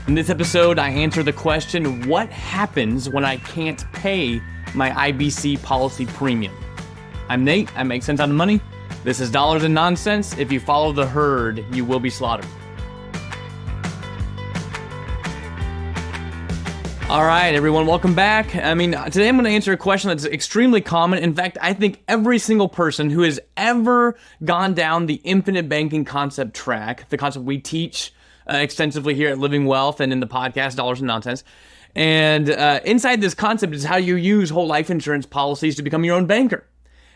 In this episode, I answer the question, what happens when I can't pay my IBC policy premium? I'm Nate, I make sense out of money. This is Dollars and Nonsense. If you follow the herd, you will be slaughtered. All right, everyone, welcome back. Today I'm going to answer a question that's extremely common. In fact, I think every single person who has ever gone down the infinite banking concept track, the concept we teach extensively here at Living Wealth and in the podcast, Dollars and Nonsense. And inside this concept is how you use whole life insurance policies to become your own banker.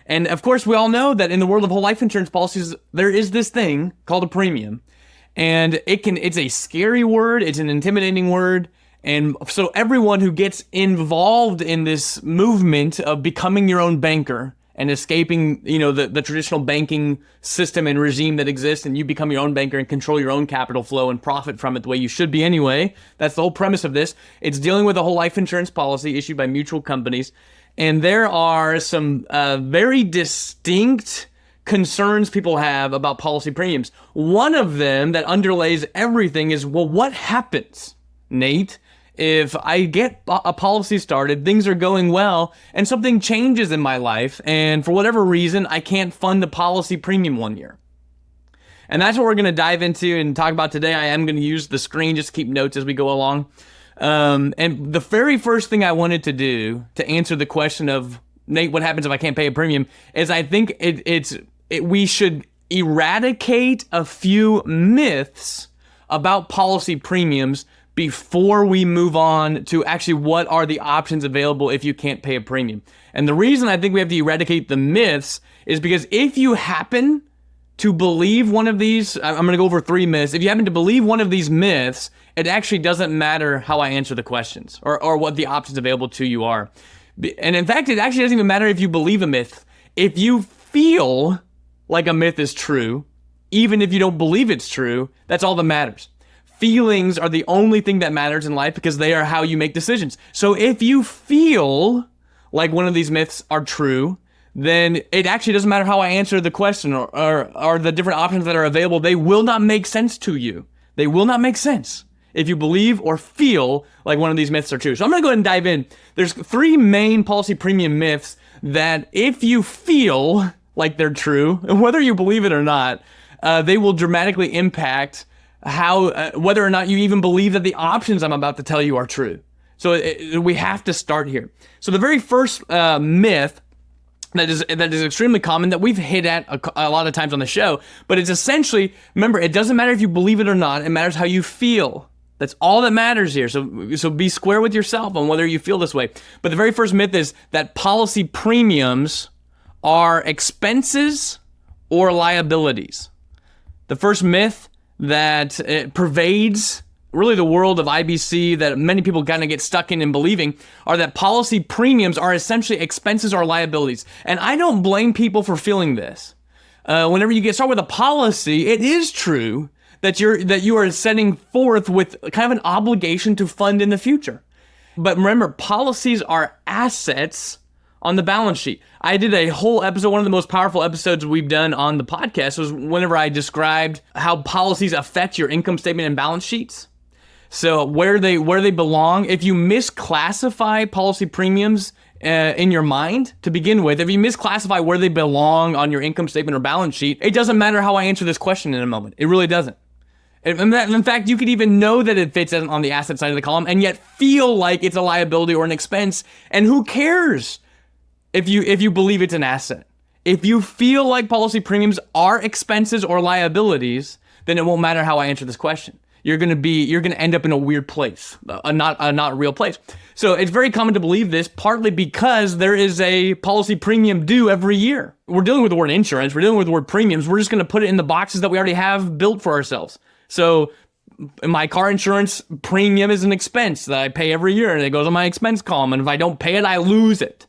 And of course, we all know that in the world of whole life insurance policies, there is this thing called a premium. And it's a scary word, it's an intimidating word. And so everyone who gets involved in this movement of becoming your own banker and escaping, the traditional banking system and regime that exists, and you become your own banker and control your own capital flow and profit from it the way you should be anyway. That's the whole premise of this. It's dealing with a whole life insurance policy issued by mutual companies. And there are some very distinct concerns people have about policy premiums. One of them that underlays everything is, well, what happens, Nate, if I get a policy started, things are going well, and something changes in my life, and for whatever reason, I can't fund a policy premium one year? And that's what we're going to dive into and talk about today. I am going to use the screen just to keep notes as we go along. And the very first thing I wanted to do to answer the question of, Nate, what happens if I can't pay a premium, is I think we should eradicate a few myths about policy premiums before we move on to actually what are the options available if you can't pay a premium. And the reason I think we have to eradicate the myths is because if you happen to believe one of these, I'm going to go over 3 myths. If you happen to believe one of these myths, it actually doesn't matter how I answer the questions or what the options available to you are. And in fact, it actually doesn't even matter if you believe a myth. If you feel like a myth is true, even if you don't believe it's true, that's all that matters. Feelings are the only thing that matters in life because they are how you make decisions. So if you feel like one of these myths are true, then it actually doesn't matter how I answer the question or the different options that are available. They will not make sense to you. They will not make sense if you believe or feel like one of these myths are true. So I'm going to go ahead and dive in. There's 3 main policy premium myths that if you feel like they're true, and whether you believe it or not, they will dramatically impact whether or not you even believe that the options I'm about to tell you are true. So we have to start here. So the very first myth that is extremely common that we've hit at a lot of times on the show, but it's essentially, remember, it doesn't matter if you believe it or not, it matters how you feel. That's all that matters here. So be square with yourself on whether you feel this way. But the very first myth is that policy premiums are expenses or liabilities. The first myth that pervades really the world of IBC that many people kind of get stuck in and believing are that policy premiums are essentially expenses or liabilities. And I don't blame people for feeling this. Whenever you get started with a policy, it is true that you are setting forth with kind of an obligation to fund in the future. But remember, policies are assets on the balance sheet. I did a whole episode, one of the most powerful episodes we've done on the podcast was whenever I described how policies affect your income statement and balance sheets. So where they belong, if you misclassify policy premiums in your mind to begin with, if you misclassify where they belong on your income statement or balance sheet, it doesn't matter how I answer this question in a moment. It really doesn't. In fact, you could even know that it fits on the asset side of the column and yet feel like it's a liability or an expense. And who cares if you believe it's an asset? If you feel like policy premiums are expenses or liabilities, then it won't matter how I answer this question. You're gonna end up in a weird place, a not real place. So it's very common to believe this, partly because there is a policy premium due every year. We're dealing with the word insurance, we're dealing with the word premiums, we're just gonna put it in the boxes that we already have built for ourselves. So my car insurance premium is an expense that I pay every year, and it goes on my expense column, and if I don't pay it, I lose it.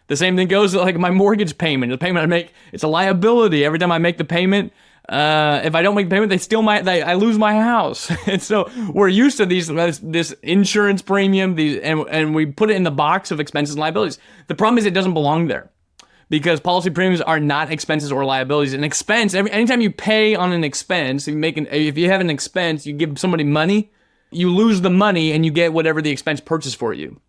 The same thing goes like my mortgage payment. The payment I make, it's a liability. Every time I make the payment, if I don't make the payment, I lose my house. And so we're used to this insurance premium, and we put it in the box of expenses and liabilities. The problem is it doesn't belong there, because policy premiums are not expenses or liabilities. An expense, anytime you pay on an expense, if you have an expense, you give somebody money, You lose the money and you get whatever the expense purchased for you.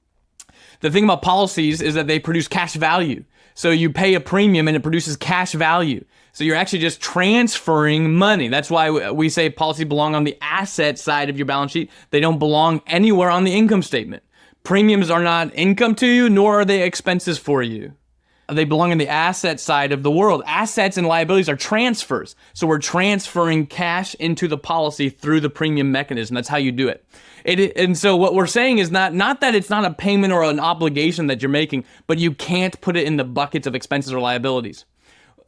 The thing about policies is that they produce cash value. So you pay a premium and it produces cash value. So you're actually just transferring money. That's why we say policies belong on the asset side of your balance sheet. They don't belong anywhere on the income statement. Premiums are not income to you, nor are they expenses for you. They belong in the asset side of the world. Assets and liabilities are transfers. So we're transferring cash into the policy through the premium mechanism. That's how you do it. And so what we're saying is not that it's not a payment or an obligation that you're making, but you can't put it in the buckets of expenses or liabilities.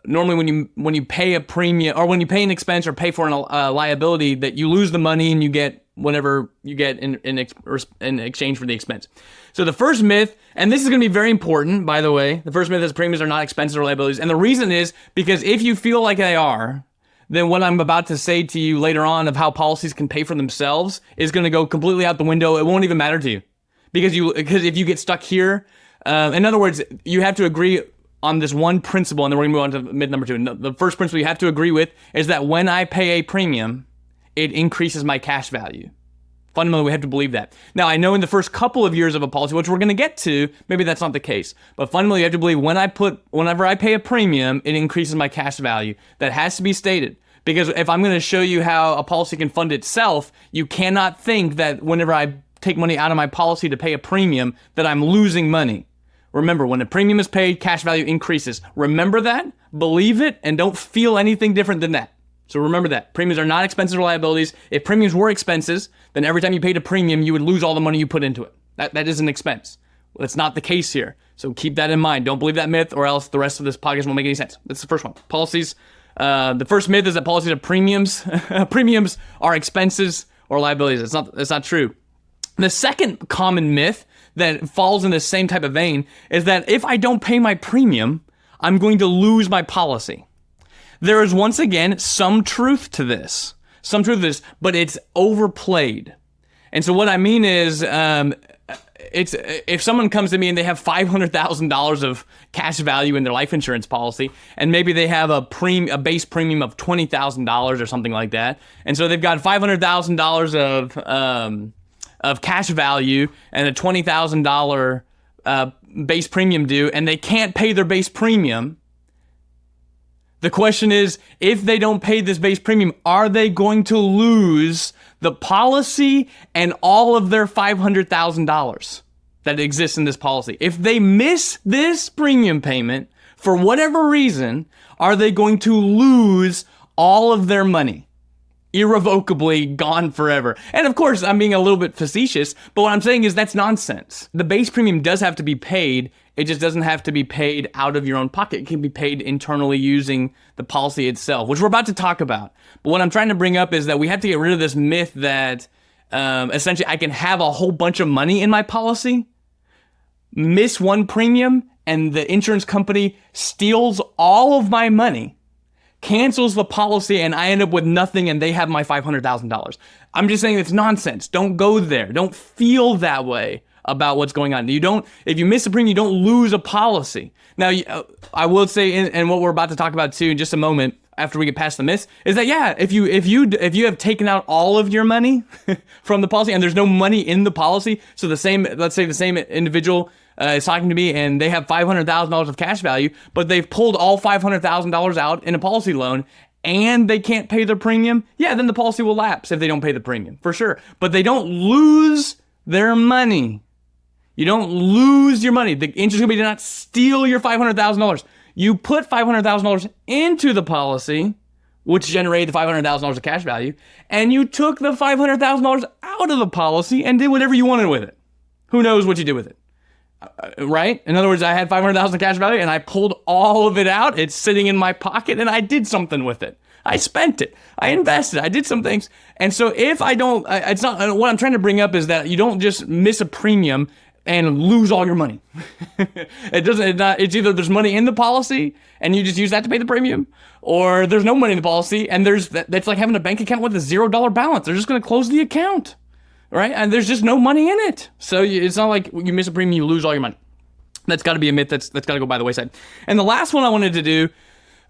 Normally when you pay a premium or when you pay an expense or pay for a liability, that you lose the money and you get whatever you get in exchange for the expense. So the first myth, and this is going to be very important, by the way, the first myth is premiums are not expenses or liabilities. And the reason is because if you feel like they are, then what I'm about to say to you later on of how policies can pay for themselves is going to go completely out the window. It won't even matter to you because if you get stuck here, in other words, you have to agree on this one principle, and then we're going to move on to myth number 2. The first principle you have to agree with is that when I pay a premium, it increases my cash value. Fundamentally, we have to believe that. Now, I know in the first couple of years of a policy, which we're going to get to, maybe that's not the case. But fundamentally, you have to believe whenever I pay a premium, it increases my cash value. That has to be stated. Because if I'm going to show you how a policy can fund itself, you cannot think that whenever I take money out of my policy to pay a premium, that I'm losing money. Remember, when a premium is paid, cash value increases. Remember that, believe it, and don't feel anything different than that. So remember that. Premiums are not expenses or liabilities. If premiums were expenses, then every time you paid a premium, you would lose all the money you put into it. That is an expense. Well, that's not the case here. So keep that in mind. Don't believe that myth, or else the rest of this podcast won't make any sense. That's the first one. Policies. The first myth is that policies are premiums. Premiums are expenses or liabilities. That's not true. The second common myth that falls in the same type of vein is that if I don't pay my premium, I'm going to lose my policy. There is, once again, some truth to this, but it's overplayed. And so what I mean is, it's if someone comes to me and they have $500,000 of cash value in their life insurance policy, and maybe they have a base premium of $20,000 or something like that, and so they've got $500,000 of cash value and a $20,000 base premium due, and they can't pay their base premium. The question is, if they don't pay this base premium, are they going to lose the policy and all of their $500,000 that exists in this policy? If they miss this premium payment, for whatever reason, are they going to lose all of their money? Irrevocably gone forever. And of course, I'm being a little bit facetious, but what I'm saying is that's nonsense. The base premium does have to be paid. It just doesn't have to be paid out of your own pocket. It can be paid internally using the policy itself, which we're about to talk about. But what I'm trying to bring up is that we have to get rid of this myth that essentially I can have a whole bunch of money in my policy, miss one premium, and the insurance company steals all of my money, cancels the policy, and I end up with nothing, and they have my $500,000. I'm just saying it's nonsense. Don't go there. Don't feel that way about what's going on. If you miss a premium, you don't lose a policy. Now, I will say, and what we're about to talk about too in just a moment, after we get past the myths, is that if you have taken out all of your money from the policy and there's no money in the policy, so let's say the same individual is talking to me and they have $500,000 of cash value, but they've pulled all $500,000 out in a policy loan and they can't pay their premium, then the policy will lapse if they don't pay the premium, for sure. But they don't lose their money. You don't lose your money. The insurance company did not steal your $500,000. You put $500,000 into the policy, which generated the $500,000 of cash value, and you took the $500,000 out of the policy and did whatever you wanted with it. Who knows what you did with it? Right? In other words, I had $500,000 cash value and I pulled all of it out. It's sitting in my pocket and I did something with it. I spent it. I invested. I did some things. And so if I don't, it's not, what I'm trying to bring up is that you don't just miss a premium and lose all your money. It's either there's money in the policy and you just use that to pay the premium, or there's no money in the policy and that's like having a bank account with a $0 balance. They're just going to close the account, right? And there's just no money in it. So it's not like you miss a premium, you lose all your money. That's got to be a myth. That's got to go by the wayside. And the last one I wanted to do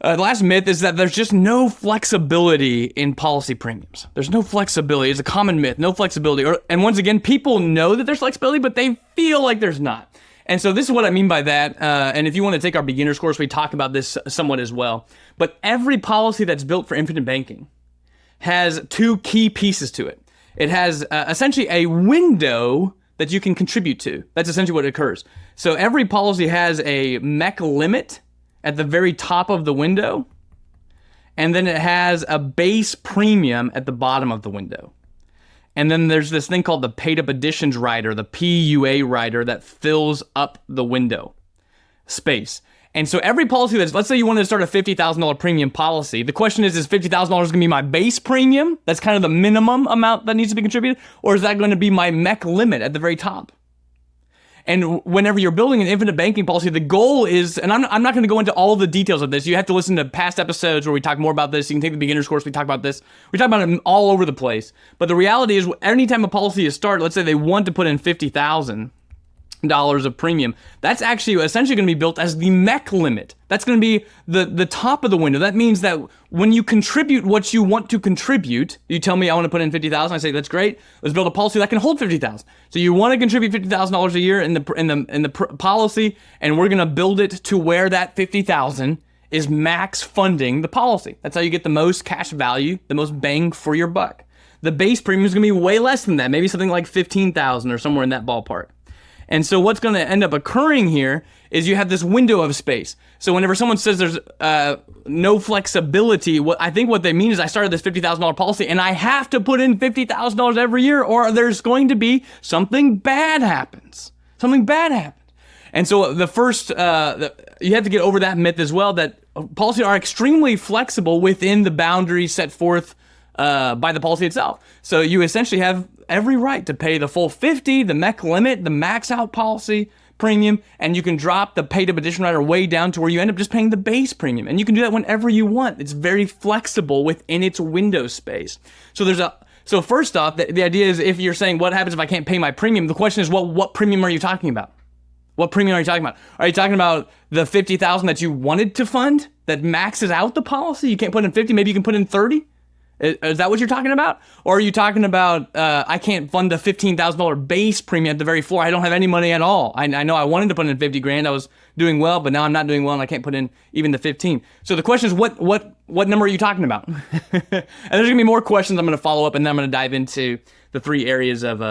The last myth is that there's just no flexibility in policy premiums. There's no flexibility. It's a common myth, no flexibility. And once again, people know that there's flexibility, but they feel like there's not. And so this is what I mean by that. And if you want to take our beginner's course, we talk about this somewhat as well. But every policy that's built for infinite banking has two key pieces to it. It has essentially a window that you can contribute to. That's essentially what occurs. So every policy has a MEC limit at the very top of the window, and then it has a base premium at the bottom of the window. And then there's this thing called the paid up additions rider, the PUA rider, that fills up the window space. And so every policy that's, let's say you wanted to start a $50,000 premium policy, the question is $50,000 going to be my base premium? That's kind of the minimum amount that needs to be contributed? Or is that going to be my MEC limit at the very top? And whenever you're building an infinite banking policy, the goal is, and I'm not going to go into all the details of this. You have to listen to past episodes where we talk more about this. You can take the beginner's course. We talk about this. We talk about it all over the place. But the reality is, anytime a policy is started, let's say they want to put in $50,000 of premium, that's actually essentially going to be built as the MEC limit. That's going to be the top of the window. That means that when you contribute what you want to contribute, you tell me I want to put in $50,000. I say that's great. Let's build a policy that can hold $50,000. So you want to contribute $50,000 a year in the policy, and we're going to build it to where that $50,000 is max funding the policy. That's how you get the most cash value, the most bang for your buck. The base premium is going to be way less than that, maybe something like $15,000 or somewhere in that ballpark. And so what's going to end up occurring here is you have this window of space. So whenever someone says there's no flexibility, I think what they mean is I started this $50,000 policy and I have to put in $50,000 every year, or there's going to be something bad happens. Something bad happens. And so the first, you have to get over that myth as well, that policies are extremely flexible within the boundaries set forth by the policy itself. So you essentially have every right to pay the full 50, the MEC limit, the max out policy premium, and you can drop the paid up addition rider way down to where you end up just paying the base premium. And you can do that whenever you want. It's very flexible within its window space. So first off, the idea is, if you're saying what happens if I can't pay my premium, the question is, well, what premium are you talking about? What premium are you talking about? Are you talking about the $50,000 that you wanted to fund that maxes out the policy? You can't put in 50, maybe you can put in 30? Is that what you're talking about? Or are you talking about, I can't fund the $15,000 base premium at the very floor. I don't have any money at all. I know I wanted to put in 50 grand. I was doing well, but now I'm not doing well and I can't put in even the 15. So the question is, what number are you talking about? And there's gonna be more questions I'm gonna follow up, and then I'm gonna dive into the three areas of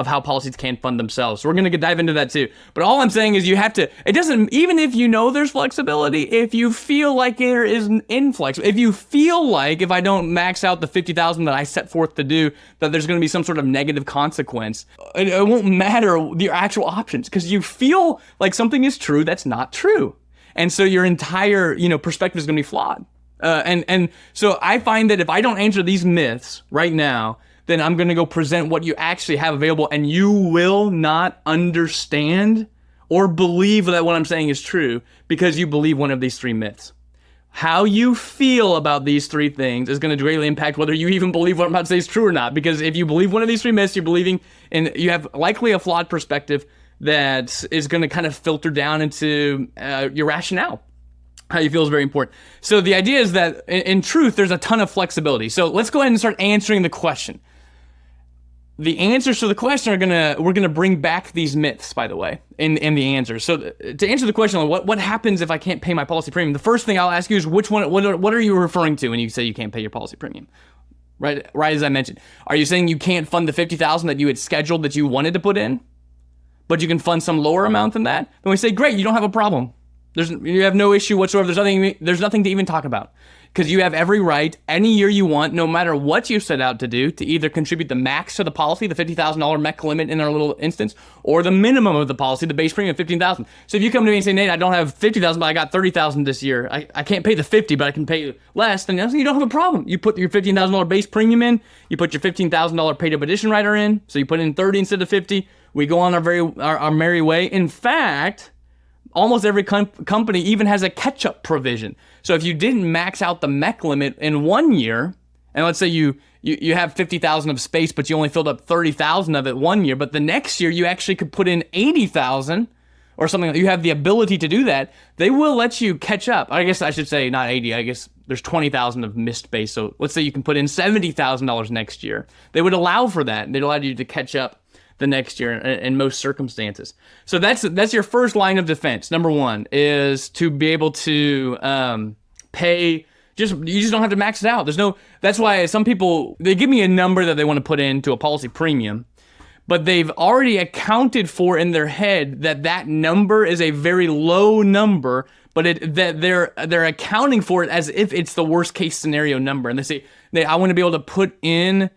how policies can fund themselves. So we're going to dive into that too. But all I'm saying is even if you know there's flexibility, if you feel like there is an inflex, if you feel like if I don't max out the $50,000 that I set forth to do, that there's going to be some sort of negative consequence, it won't matter your actual options, because you feel like something is true that's not true. And so your entire, perspective is going to be flawed. And so I find that if I don't answer these myths right now, then I'm going to go present what you actually have available, and you will not understand or believe that what I'm saying is true because you believe one of these three myths. How you feel about these three things is going to greatly impact whether you even believe what I'm about to say is true or not, because if you believe one of these three myths, you're believing, and you have likely a flawed perspective that is going to kind of filter down into your rationale. How you feel is very important. So the idea is that in truth, there's a ton of flexibility. So let's go ahead and start answering the question. The answers to the question we're gonna bring back these myths, by the way, in the answers. So to answer the question, what happens if I can't pay my policy premium? The first thing I'll ask you is what are you referring to when you say you can't pay your policy premium? Right as I mentioned, are you saying you can't fund the $50,000 that you had scheduled that you wanted to put in, but you can fund some lower amount than that? Then we say, great, you don't have a problem. You have no issue whatsoever. There's nothing to even talk about, because you have every right any year you want, no matter what you set out to do, to either contribute the max to the policy, the $50,000 MEC limit in our little instance, or the minimum of the policy, the base premium of $15,000. So if you come to me and say, Nate, I don't have $50,000, but I got $30,000 this year. I can't pay the 50, but I can pay less. Then you don't have a problem. You put your $15,000 base premium in. You put your $15,000 paid up addition rider in. So you put in 30 instead of 50. We go on our merry way. In fact, almost every company even has a catch-up provision. So if you didn't max out the MEC limit in 1 year, and let's say you have 50,000 of space, but you only filled up 30,000 of it 1 year, but the next year you actually could put in 80,000 or something, you have the ability to do that, they will let you catch up. I guess I should say not 80. I guess there's 20,000 of missed base. So let's say you can put in $70,000 next year. They would allow for that. They'd allow you to catch up the next year in most circumstances. So that's your first line of defense. Number one is to be able to pay. You just don't have to max it out. That's why some people, they give me a number that they want to put into a policy premium, but they've already accounted for in their head that number is a very low number, but that they're accounting for it as if it's the worst case scenario number. And they say, I want to be able to put in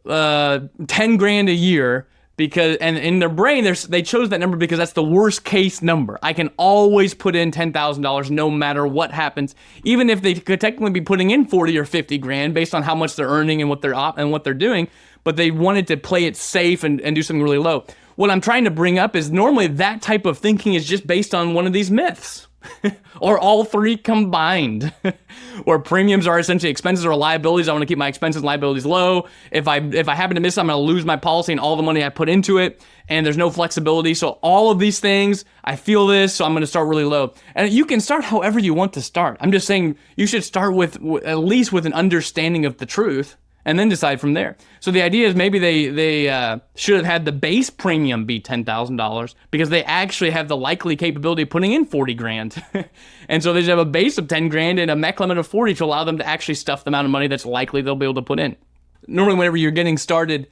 10 grand a year, because, and in their brain, they chose that number because that's the worst case number. I can always put in $10,000 no matter what happens, even if they could technically be putting in 40 or 50 grand based on how much they're earning and what they're doing, but they wanted to play it safe and do something really low. What I'm trying to bring up is normally that type of thinking is just based on one of these myths. Or all three combined, where premiums are essentially expenses or liabilities. I want to keep my expenses and liabilities low. If I happen to miss, I'm going to lose my policy and all the money I put into it, and there's no flexibility. So all of these things, I feel this, so I'm going to start really low. And you can start however you want to start. I'm just saying you should start with at least with an understanding of the truth, and then decide from there. So the idea is maybe they should have had the base premium be $10,000 because they actually have the likely capability of putting in 40 grand. And so they just have a base of 10 grand and a MEC limit of 40 to allow them to actually stuff the amount of money that's likely they'll be able to put in. Normally, whenever you're getting started,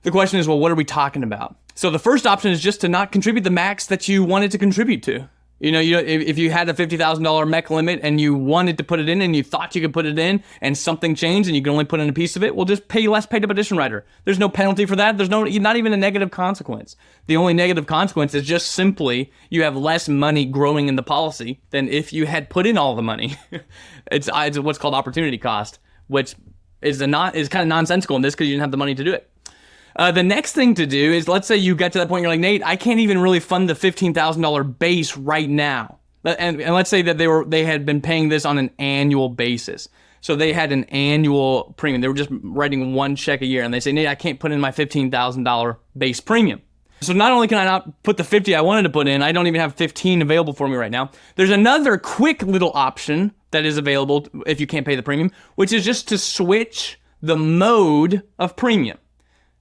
the question is, well, what are we talking about? So the first option is just to not contribute the max that you wanted to contribute to. If you had a $50,000 MEC limit and you wanted to put it in and you thought you could put it in and something changed and you can only put in a piece of it, well, just pay less paid up addition rider. There's no penalty for that. There's not even a negative consequence. The only negative consequence is just simply you have less money growing in the policy than if you had put in all the money. It's what's called opportunity cost, which is kind of nonsensical in this because you didn't have the money to do it. The next thing to do is, let's say you get to that point, you're like, Nate, I can't even really fund the $15,000 base right now. And let's say that they had been paying this on an annual basis. So they had an annual premium. They were just writing one check a year. And they say, Nate, I can't put in my $15,000 base premium. So not only can I not put the 50 I wanted to put in, I don't even have 15 available for me right now. There's another quick little option that is available if you can't pay the premium, which is just to switch the mode of premium.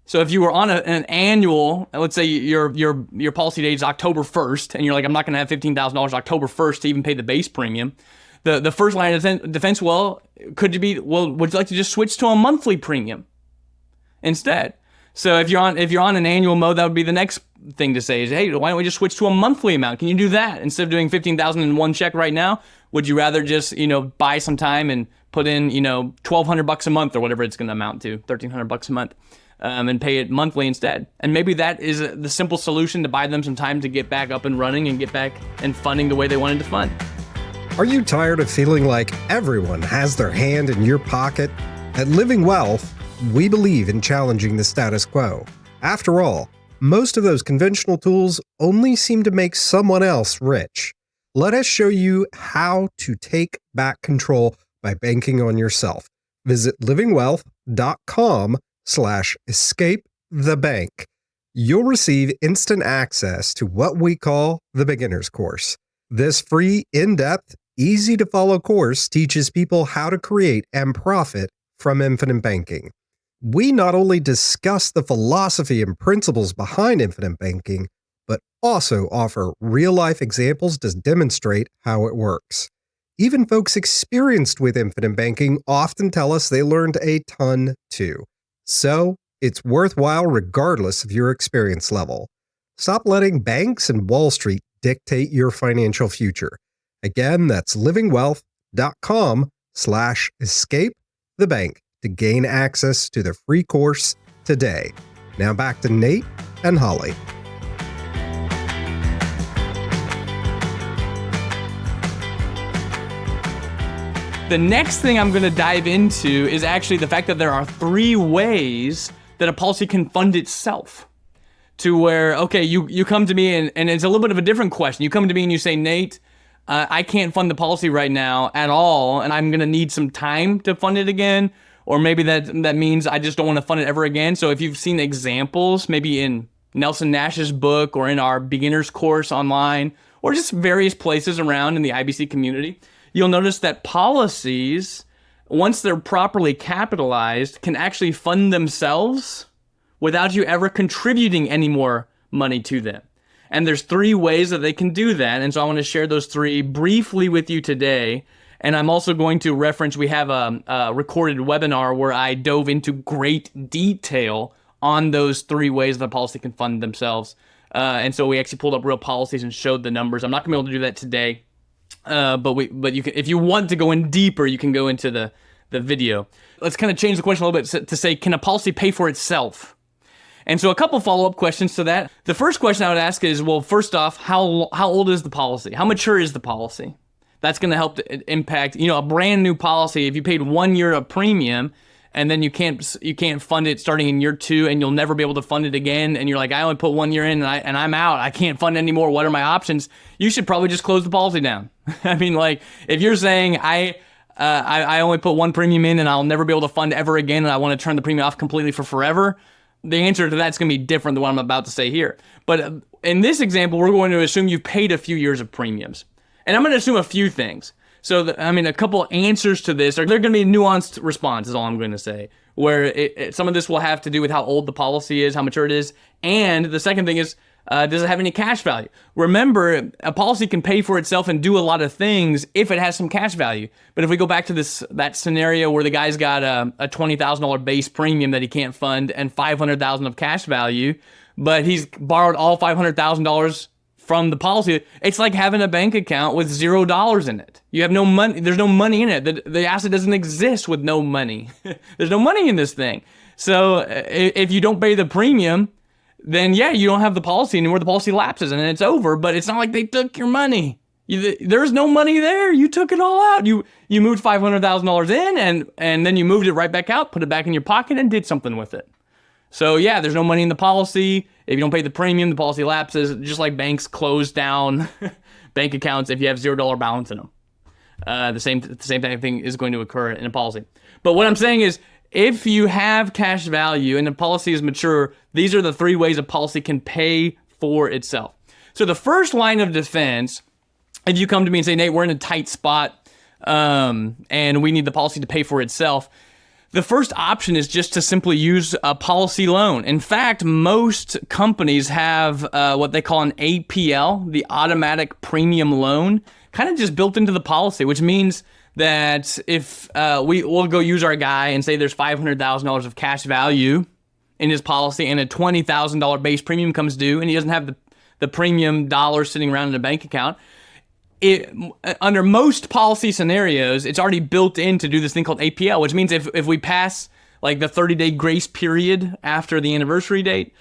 So if you were on an annual, let's say your policy date is October 1st, and you're like, I'm not going to have $15,000 October 1st to even pay the base premium. The first line of defense, would you like to just switch to a monthly premium instead? So if you're on an annual mode, that would be the next thing to say is, hey, why don't we just switch to a monthly amount? Can you do that instead of doing $15,000 in one check right now? Would you rather just buy some time and put in $1,200 a month or whatever it's going to amount to, $1,300 a month? And pay it monthly instead. And maybe that is the simple solution to buy them some time to get back up and running and get back and funding the way they wanted to fund. Are you tired of feeling like everyone has their hand in your pocket? At Living Wealth, we believe in challenging the status quo. After all, most of those conventional tools only seem to make someone else rich. Let us show you how to take back control by banking on yourself. Visit livingwealth.com/escape the bank. You'll receive instant access to what we call the beginner's course. This free, in-depth, easy-to-follow course teaches people how to create and profit from infinite banking. We not only discuss the philosophy and principles behind infinite banking, but also offer real-life examples to demonstrate how it works. Even folks experienced with infinite banking often tell us they learned a ton too. So, it's worthwhile regardless of your experience level. Stop letting banks and Wall Street dictate your financial future. Again, that's livingwealth.com/escape the bank to gain access to the free course today. Now back to Nate and Holly. The next thing I'm going to dive into is actually the fact that there are 3 ways that a policy can fund itself. To where, okay, you come to me and it's a little bit of a different question. You come to me and you say, Nate, I can't fund the policy right now at all, and I'm going to need some time to fund it again. Or maybe that means I just don't want to fund it ever again. So if you've seen examples, maybe in Nelson Nash's book or in our beginner's course online or just various places around in the IBC community, you'll notice that policies, once they're properly capitalized, can actually fund themselves without you ever contributing any more money to them. And there's 3 ways that they can do that. And so I want to share those 3 briefly with you today. And I'm also going to reference, we have a recorded webinar where I dove into great detail on those 3 ways that a policy can fund themselves. And so we actually pulled up real policies and showed the numbers. I'm not gonna be able to do that today. But you can, if you want to go in deeper, you can go into the video. Let's kind of change the question a little bit to say, can a policy pay for itself? And so a couple follow-up questions to that. The first question I would ask is, well, first off, how old is the policy? How mature is the policy? That's going to help to impact, a brand new policy. If you paid 1 year of premium and then you can't fund it starting in year 2 and you'll never be able to fund it again, and you're like, I only put 1 year in and I'm out. I can't fund anymore. What are my options? You should probably just close the policy down. I mean, like, if you're saying I only put 1 premium in and I'll never be able to fund ever again and I want to turn the premium off completely for forever, the answer to that's going to be different than what I'm about to say here. But in this example, we're going to assume you've paid a few years of premiums. And I'm going to assume a few things. So, a couple answers to this are, they're going to be nuanced response is all I'm going to say, where some of this will have to do with how old the policy is, how mature it is. And the second thing is, does it have any cash value? Remember, a policy can pay for itself and do a lot of things if it has some cash value. But if we go back to that scenario where the guy's got a $20,000 base premium that he can't fund and $500,000 of cash value, but he's borrowed all $500,000 from the policy, it's like having a bank account with $0 in it. You have no money. There's no money in it. The asset doesn't exist with no money. There's no money in this thing. So if you don't pay the premium, then yeah, you don't have the policy anymore. The policy lapses and it's over, but it's not like they took your money. There's no money there. You took it all out. You moved $500,000 in and then you moved it right back out, put it back in your pocket and did something with it. So yeah, there's no money in the policy. If you don't pay the premium, the policy lapses, just like banks close down bank accounts if you have $0 balance in them. The same thing is going to occur in a policy. But what I'm saying is, if you have cash value and the policy is mature, these are the 3 ways a policy can pay for itself. So the first line of defense, if you come to me and say, Nate, we're in a tight spot and we need the policy to pay for itself, the first option is just to simply use a policy loan. In fact, most companies have what they call an APL, the automatic premium loan, kind of just built into the policy, which means that if we'll go use our guy and say there's $500,000 of cash value in his policy and a $20,000 base premium comes due and he doesn't have the premium dollars sitting around in a bank account, under most policy scenarios, it's already built in to do this thing called APL, which means if we pass like the 30-day grace period after the anniversary date,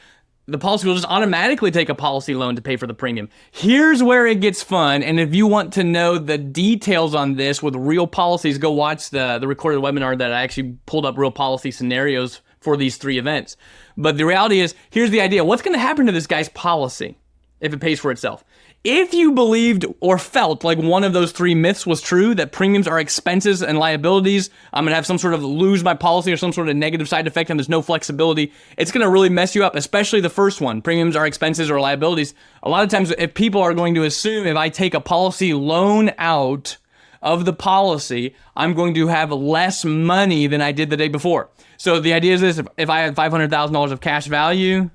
the policy will just automatically take a policy loan to pay for the premium. Here's where it gets fun, and if you want to know the details on this with real policies, go watch the recorded webinar that I actually pulled up real policy scenarios for these 3 events. But the reality is, here's the idea. What's going to happen to this guy's policy if it pays for itself? If you believed or felt like one of those 3 myths was true, that premiums are expenses and liabilities, I'm going to have some sort of lose my policy or some sort of negative side effect and there's no flexibility, it's going to really mess you up, especially the first one, premiums are expenses or liabilities. A lot of times, if people are going to assume if I take a policy loan out of the policy, I'm going to have less money than I did the day before. So the idea is this: if I had $500,000 of cash value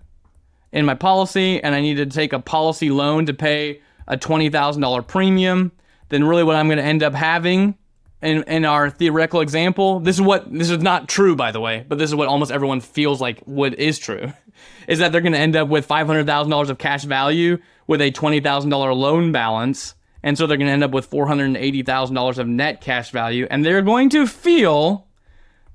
in my policy and I need to take a policy loan to pay a $20,000 premium, then really what I'm going to end up having in our theoretical example, this is not true, by the way, but this is what almost everyone feels like what is true, is that they're going to end up with $500,000 of cash value with a $20,000 loan balance. And so they're going to end up with $480,000 of net cash value. And they're going to feel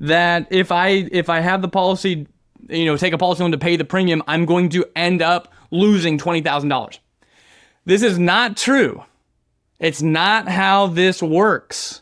that if I have the policy, take a policy loan to pay the premium, I'm going to end up losing $20,000. This is not true. It's not how this works.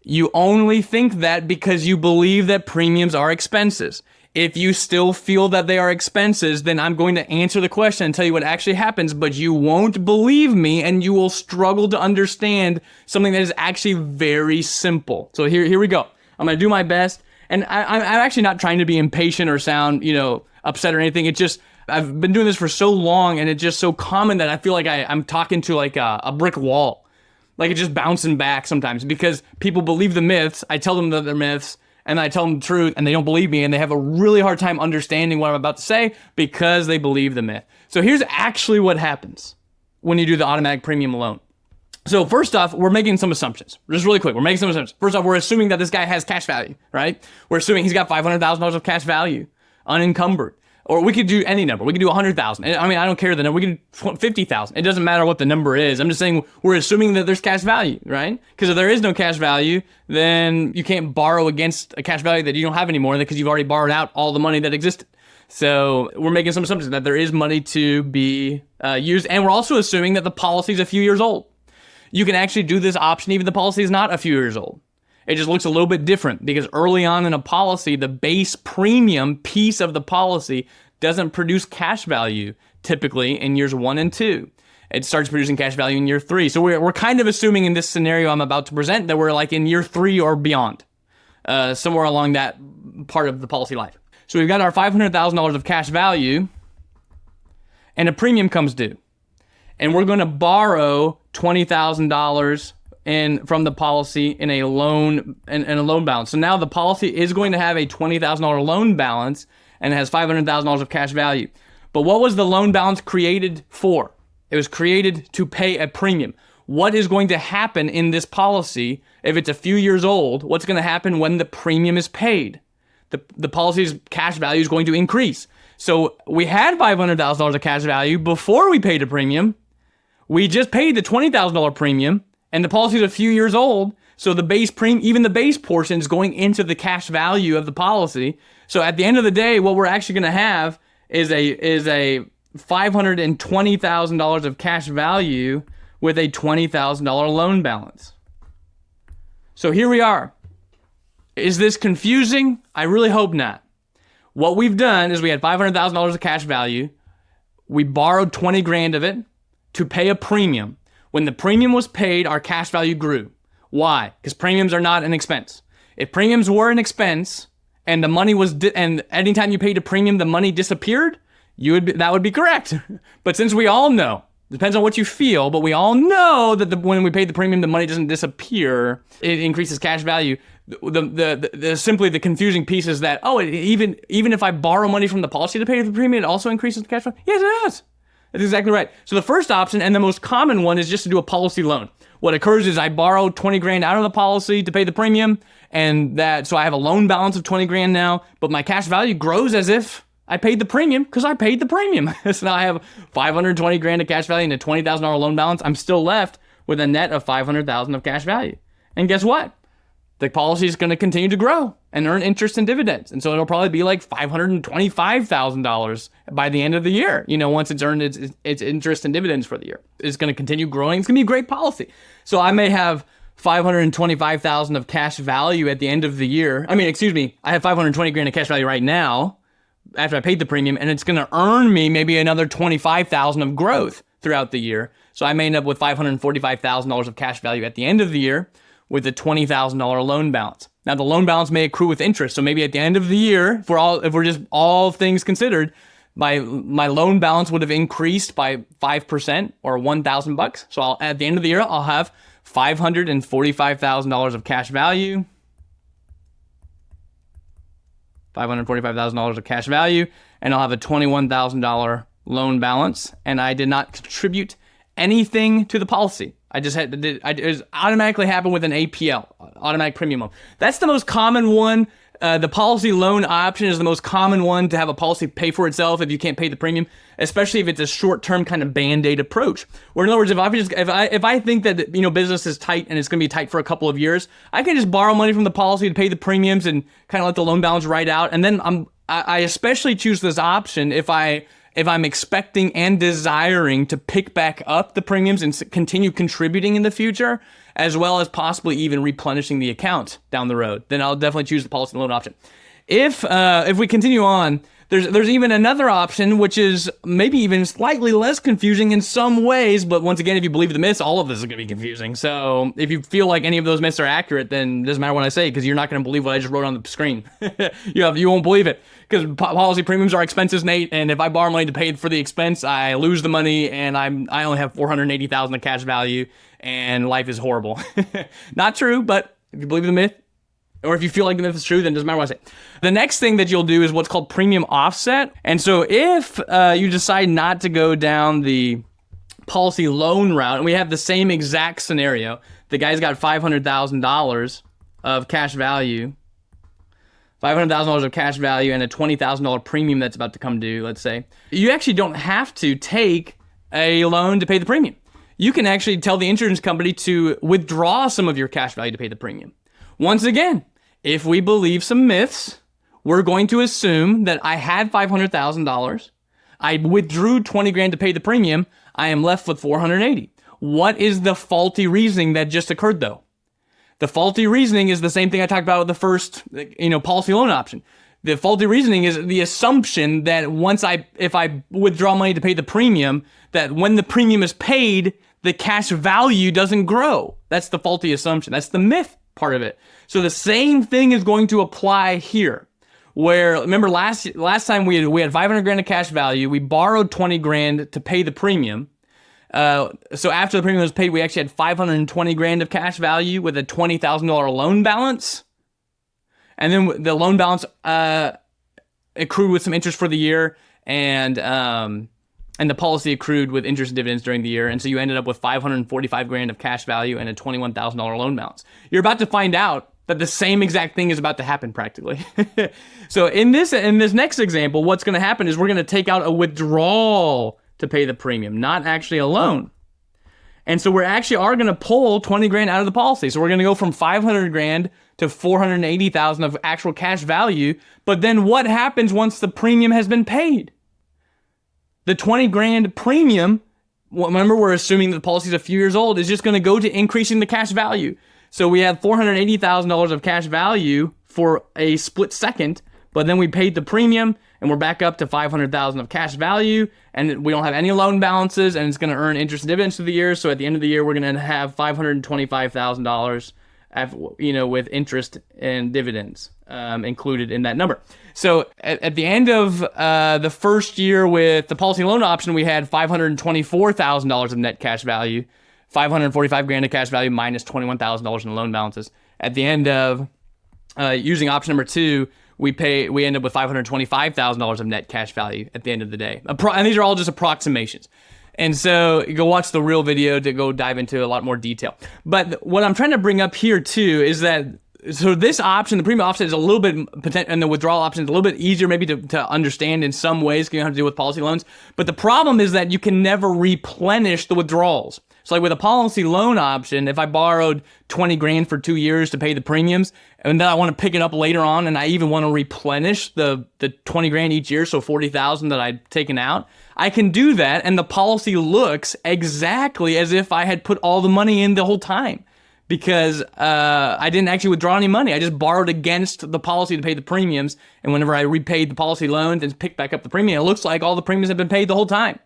You only think that because you believe that premiums are expenses. If you still feel that they are expenses, then I'm going to answer the question and tell you what actually happens, but you won't believe me and you will struggle to understand something that is actually very simple. So here we go. I'm going to do my best. And I'm actually not trying to be impatient or sound, upset or anything. It's just, I've been doing this for so long, and it's just so common that I feel like I'm talking to like a brick wall. Like it's just bouncing back sometimes because people believe the myths. I tell them that they're myths, and I tell them the truth, and they don't believe me, and they have a really hard time understanding what I'm about to say because they believe the myth. So here's actually what happens when you do the automatic premium loan. So first off, we're making some assumptions. Just really quick, we're making some assumptions. First off, we're assuming that this guy has cash value, right? We're assuming he's got $500,000 of cash value, unencumbered. Or we could do any number. We could do 100,000. I mean, I don't care the number. We could do 50,000. It doesn't matter what the number is. I'm just saying we're assuming that there's cash value, right? Because if there is no cash value, then you can't borrow against a cash value that you don't have anymore because you've already borrowed out all the money that existed. So we're making some assumptions that there is money to be used. And we're also assuming that the policy is a few years old. You can actually do this option even the policy is not a few years old. It just looks a little bit different because early on in a policy, the base premium piece of the policy doesn't produce cash value typically in years 1 and 2. It starts producing cash value in year 3. So we're kind of assuming in this scenario I'm about to present that we're like in year 3 or beyond, somewhere along that part of the policy life. So we've got our $500,000 of cash value and a premium comes due. And we're going to borrow $20,000 from the policy in a loan balance. So now the policy is going to have a $20,000 loan balance and it has $500,000 of cash value. But what was the loan balance created for? It was created to pay a premium. What is going to happen in this policy if it's a few years old? What's going to happen when the premium is paid? The policy's cash value is going to increase. So we had $500,000 of cash value before we paid a premium. We just paid the $20,000 premium. And the policy is a few years old, so the base even the base portion is going into the cash value of the policy. So at the end of the day, what we're actually going to have is a $520,000 of cash value with a $20,000 loan balance. So here we are. Is this confusing? I really hope not. What we've done is we had $500,000 of cash value. We borrowed 20 grand of it to pay a premium. When the premium was paid, our cash value grew. Why? Because premiums are not an expense. If premiums were an expense and the money was, and anytime you paid a premium, the money disappeared, that would be correct. But since we all know, depends on what you feel, but we all know that when we pay the premium, the money doesn't disappear. It increases cash value. Simply the confusing piece is that, even if I borrow money from the policy to pay the premium, it also increases the cash value. Yes, it does. That's exactly right. So the first option and the most common one is just to do a policy loan. What occurs is I borrow 20 grand out of the policy to pay the premium, so I have a loan balance of 20 grand now, but my cash value grows as if I paid the premium because I paid the premium. So now I have 520 grand of cash value and a $20,000 loan balance. I'm still left with a net of 500,000 of cash value. And guess what? The policy is going to continue to grow and earn interest and dividends. And so it'll probably be like $525,000 by the end of the year, once it's earned its interest and dividends for the year. It's going to continue growing. It's going to be a great policy. So I may have $525,000 of cash value at the end of the year. I have 520 grand of cash value right now after I paid the premium, and it's going to earn me maybe another 25,000 of growth throughout the year. So I may end up with $545,000 of cash value at the end of the year with a $20,000 loan balance. Now the loan balance may accrue with interest. So maybe at the end of the year, if we're just all things considered, my loan balance would have increased by 5% or $1,000. So at the end of the year, I'll have $545,000 of cash value. $545,000 of cash value, and I'll have a $21,000 loan balance, and I did not contribute anything to the policy. It automatically happened with an APL, automatic premium loan. That's the most common one. The policy loan option is the most common one to have a policy pay for itself if you can't pay the premium, especially if it's a short-term kind of band-aid approach. Or in other words, if I think that business is tight and it's going to be tight for a couple of years, I can just borrow money from the policy to pay the premiums and kind of let the loan balance ride out. And then I especially choose this option if I'm expecting and desiring to pick back up the premiums and continue contributing in the future, as well as possibly even replenishing the account down the road, then I'll definitely choose the policy loan option. If we continue on, There's even another option, which is maybe even slightly less confusing in some ways, but once again, if you believe the myths, all of this is going to be confusing. So if you feel like any of those myths are accurate, then it doesn't matter what I say, because you're not going to believe what I just wrote on the screen. You won't believe it, because policy premiums are expenses, Nate, and if I borrow money to pay for the expense, I lose the money, and I only have $480,000 of cash value, and life is horrible. Not true, but if you believe the myth, or if you feel like the myth is true, then it doesn't matter what I say. The next thing that you'll do is what's called premium offset. And so if you decide not to go down the policy loan route, and we have the same exact scenario, the guy's got $500,000 of cash value, $500,000 of cash value and a $20,000 premium that's about to come due, let's say. You actually don't have to take a loan to pay the premium. You can actually tell the insurance company to withdraw some of your cash value to pay the premium. Once again, if we believe some myths, we're going to assume that I had $500,000, I withdrew 20 grand to pay the premium, I am left with 480. What is the faulty reasoning that just occurred though? The faulty reasoning is the same thing I talked about with the first, policy loan option. The faulty reasoning is the assumption that if I withdraw money to pay the premium, that when the premium is paid, the cash value doesn't grow. That's the faulty assumption. That's the myth part of it. So the same thing is going to apply here. Where, remember last time we had 500 grand of cash value, we borrowed 20 grand to pay the premium. So after the premium was paid, we actually had 520 grand of cash value with a $20,000 loan balance. And then the loan balance accrued with some interest for the year, and the policy accrued with interest and dividends during the year. And so you ended up with 545 grand of cash value and a $21,000 loan balance. You're about to find out that the same exact thing is about to happen practically. So in this next example, what's going to happen is we're going to take out a withdrawal to pay the premium, not actually a loan. And so we're actually are going to pull 20 grand out of the policy. So we're going to go from 500 grand to 480,000 of actual cash value. But then what happens once the premium has been paid? The 20 grand premium, remember we're assuming that the policy is a few years old, is just going to go to increasing the cash value. So we have $480,000 of cash value for a split second, but then we paid the premium and we're back up to $500,000 of cash value, and we don't have any loan balances, and it's going to earn interest and dividends through the year. So at the end of the year, we're going to have $525,000 with interest and dividends included in that number. So at the end of the first year with the policy loan option, we had $524,000 of net cash value, 545 grand of cash value minus $21,000 in loan balances. At the end of using option number 2, we end up with $525,000 of net cash value at the end of the day. And these are all just approximations. And so you go watch the real video to go dive into a lot more detail. But what I'm trying to bring up here too is that, so this option, the premium offset, is a little bit, and the withdrawal option is a little bit easier maybe to understand in some ways, because you don't have to deal with policy loans. But the problem is that you can never replenish the withdrawals. So like with a policy loan option, if I borrowed 20 grand for 2 years to pay the premiums, and then I want to pick it up later on, and I even want to replenish the 20 grand each year, so 40,000 that I'd taken out, I can do that, and the policy looks exactly as if I had put all the money in the whole time, because I didn't actually withdraw any money. I just borrowed against the policy to pay the premiums, and whenever I repaid the policy loans and picked back up the premium, it looks like all the premiums have been paid the whole time.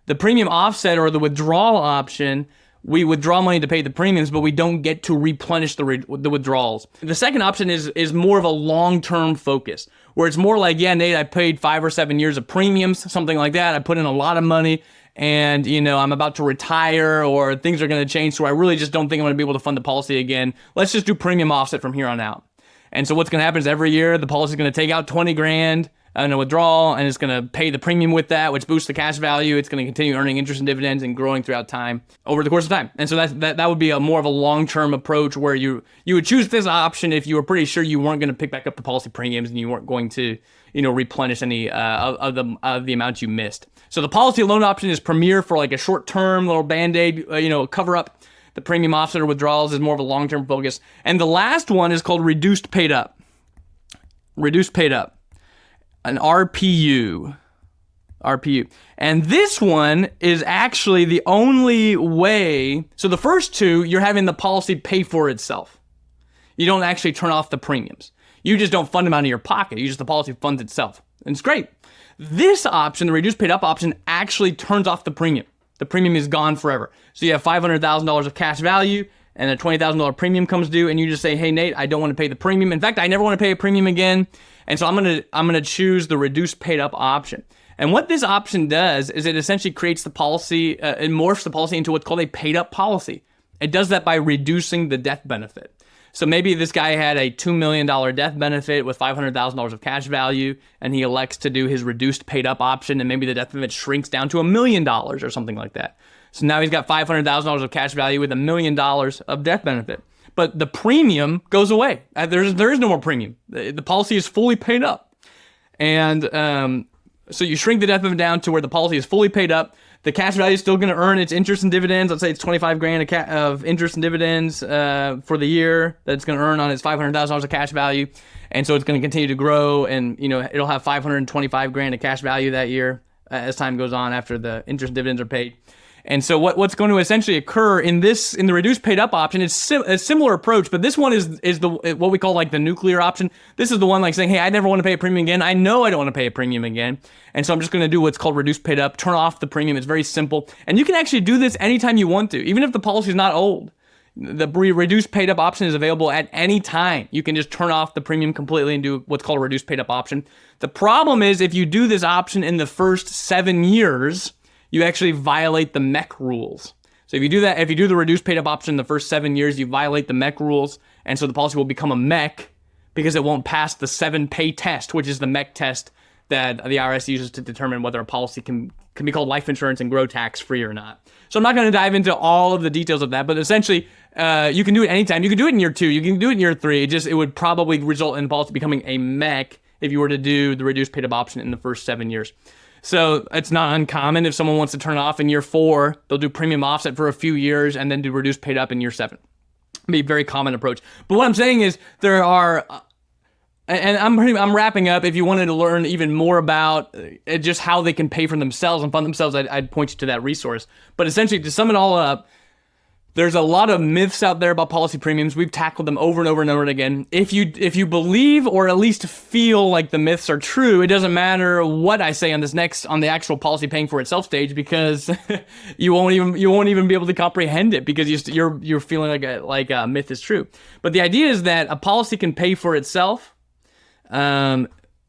The premium offset, or the withdrawal option, we withdraw money to pay the premiums, but we don't get to replenish the withdrawals. The second option is more of a long-term focus, where it's more like, yeah, Nate, I paid 5 or 7 years of premiums, something like that. I put in a lot of money, and I'm about to retire, or things are going to change, so I really just don't think I'm going to be able to fund the policy again. Let's just do premium offset from here on out. And so what's going to happen is every year the policy is going to take out 20 grand and a withdrawal, and it's going to pay the premium with that, which boosts the cash value. It's going to continue earning interest and dividends and growing throughout time, over the course of time. And so that would be a more of a long-term approach, where you would choose this option if you were pretty sure you weren't going to pick back up the policy premiums and you weren't going to replenish any of the amounts you missed. So the policy loan option is premier for like a short-term little band-aid, cover up. The premium offset or withdrawals is more of a long-term focus. And the last one is called reduced paid up. Reduced paid up. An RPU. And this one is actually the only way. So the first two, you're having the policy pay for itself. You don't actually turn off the premiums. You just don't fund them out of your pocket. The policy funds itself. And it's great. This option, the reduced paid up option, actually turns off the premium. The premium is gone forever. So you have $500,000 of cash value, and a $20,000 premium comes due, and you just say, hey, Nate, I don't want to pay the premium. In fact, I never want to pay a premium again. And so I'm gonna choose the reduced paid up option. And what this option does is it essentially creates the policy, it morphs the policy into what's called a paid up policy. It does that by reducing the death benefit. So maybe this guy had a $2 million death benefit with $500,000 of cash value, and he elects to do his reduced paid up option, and maybe the death benefit shrinks down to $1 million or something like that. So now he's got $500,000 of cash value with $1 million of death benefit. But the premium goes away. There is no more premium. The policy is fully paid up. And so you shrink the death benefit down to where the policy is fully paid up. The cash value is still going to earn its interest and dividends. Let's say it's $25,000 of interest and dividends for the year that it's going to earn on its $500,000 of cash value, and so it's going to continue to grow, and it'll have $525,000 of cash value that year as time goes on after the interest and dividends are paid. And so what's going to essentially occur in the reduced paid up option is a similar approach, but this one is what we call like the nuclear option. This is the one like saying, hey, I never want to pay a premium again. I know I don't want to pay a premium again. And so I'm just going to do what's called reduced paid up, turn off the premium. It's very simple. And you can actually do this anytime you want to, even if the policy is not old. The reduced paid up option is available at any time. You can just turn off the premium completely and do what's called a reduced paid up option. The problem is if you do this option in the first 7 years, you actually violate the MEC rules. So if you do that, if you do the reduced paid up option in the first 7 years, you violate the MEC rules, and so the policy will become a MEC because it won't pass the 7-pay test, which is the MEC test that the IRS uses to determine whether a policy can be called life insurance and grow tax-free or not. So I'm not going to dive into all of the details of that, but essentially, you can do it anytime. You can do it in year 2. You can do it in year 3. It would probably result in the policy becoming a MEC if you were to do the reduced paid up option in the first 7 years. So it's not uncommon if someone wants to turn it off in year 4, they'll do premium offset for a few years and then do reduced paid up in year 7. It'd be a very common approach. But what I'm saying is there are, and I'm wrapping up. If you wanted to learn even more about just how they can pay for themselves and fund themselves, I'd point you to that resource. But essentially, to sum it all up, there's a lot of myths out there about policy premiums. We've tackled them over and over and over again. If you believe or at least feel like the myths are true, it doesn't matter what I say on the actual policy paying for itself stage, because you won't even be able to comprehend it because you're feeling like a myth is true. But the idea is that a policy can pay for itself.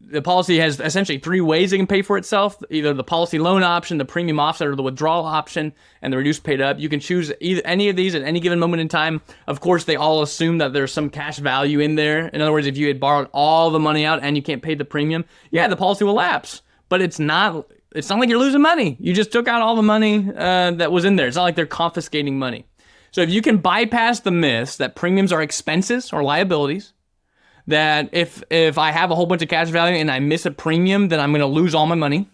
The policy has essentially 3 ways it can pay for itself: either the policy loan option, the premium offset, or the withdrawal option, and the reduced paid up. You can choose any of these at any given moment in time. Of course, they all assume that there's some cash value in there. In other words, if you had borrowed all the money out and you can't pay the premium, yeah, the policy will lapse. But it's not like you're losing money. You just took out all the money that was in there. It's not like they're confiscating money. So if you can bypass the myths that premiums are expenses or liabilities, that if I have a whole bunch of cash value and I miss a premium, then I'm going to lose all my money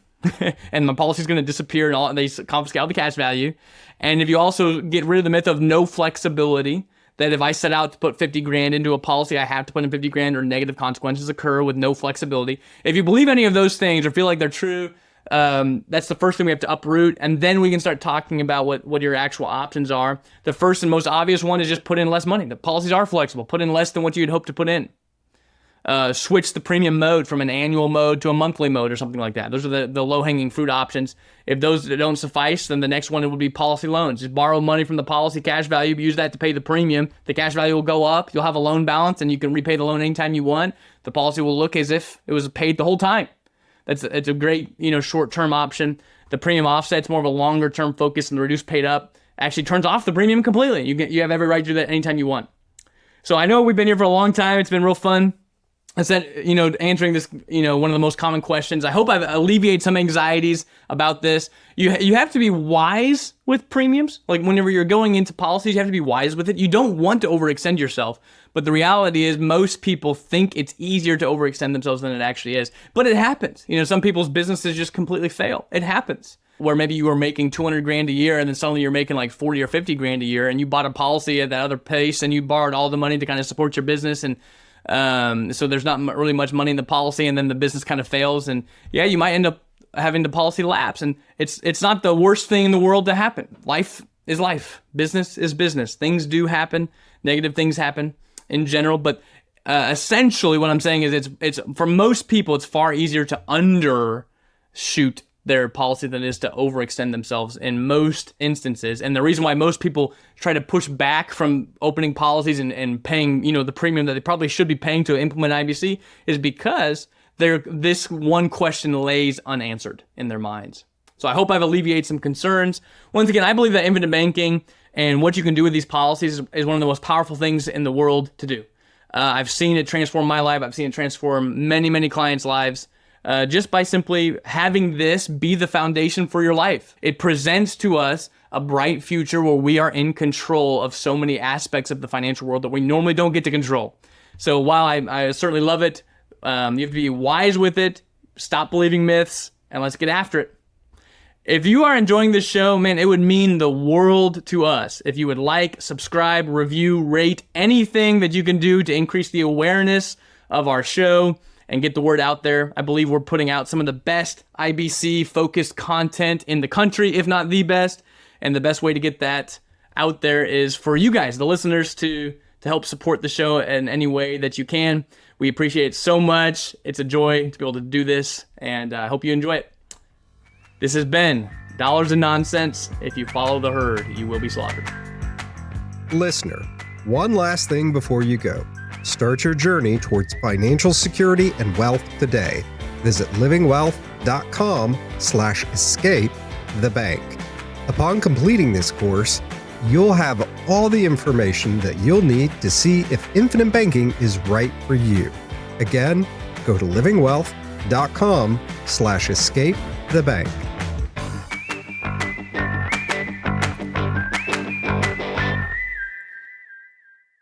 and my policy is going to disappear and they confiscate all the cash value. And if you also get rid of the myth of no flexibility, that if I set out to put $50,000 into a policy, I have to put in $50,000 or negative consequences occur with no flexibility. If you believe any of those things or feel like they're true, that's the first thing we have to uproot, and then we can start talking about what your actual options are. The first and most obvious one is just put in less money. The policies are flexible. Put in less than what you'd hope to put in. Switch the premium mode from an annual mode to a monthly mode or something like that. Those are the low-hanging fruit options. If those don't suffice, then the next one would be policy loans. Just borrow money from the policy cash value, use that to pay the premium. The cash value will go up. You'll have a loan balance, and you can repay the loan anytime you want. The policy will look as if it was paid the whole time. It's a great short-term option. The premium offset's more of a longer-term focus, and the reduced paid up actually turns off the premium completely. You have every right to do that anytime you want. So I know we've been here for a long time. It's been real fun. I said, answering this, one of the most common questions. I hope I've alleviated some anxieties about this. You have to be wise with premiums. Like whenever you're going into policies, you have to be wise with it. You don't want to overextend yourself. But the reality is most people think it's easier to overextend themselves than it actually is. But it happens. Some people's businesses just completely fail. It happens. Where maybe you were making $200,000 a year and then suddenly you're making like $40,000 or $50,000 a year, and you bought a policy at that other pace and you borrowed all the money to kind of support your business, and so there's not really much money in the policy, and then the business kind of fails, and yeah, you might end up having the policy lapse. And it's not the worst thing in the world to happen. Life is life. Business is business. Things do happen. Negative things happen in general, but essentially what I'm saying is it's for most people, it's far easier to undershoot their policy than it is to overextend themselves in most instances. And the reason why most people try to push back from opening policies and paying, the premium that they probably should be paying to implement IBC is because this one question lays unanswered in their minds. So I hope I've alleviated some concerns. Once again, I believe that infinite banking and what you can do with these policies is one of the most powerful things in the world to do. I've seen it transform my life. I've seen it transform many, many clients' lives. Just by simply having this be the foundation for your life. It presents to us a bright future where we are in control of so many aspects of the financial world that we normally don't get to control. So while I certainly love it, you have to be wise with it, stop believing myths, and let's get after it. If you are enjoying this show, man, it would mean the world to us if you would like, subscribe, review, rate, anything that you can do to increase the awareness of our show and get the word out there. I believe we're putting out some of the best IBC-focused content in the country, if not the best. And the best way to get that out there is for you guys, the listeners, to help support the show in any way that you can. We appreciate it so much. It's a joy to be able to do this, and I hope you enjoy it. This has been Dollars and Nonsense. If you follow the herd, you will be slaughtered. Listener, one last thing before you go. Start your journey towards financial security and wealth today. Visit livingwealth.com/escape the bank. Upon completing this course, you'll have all the information that you'll need to see if infinite banking is right for you. Again, go to livingwealth.com/escape the bank.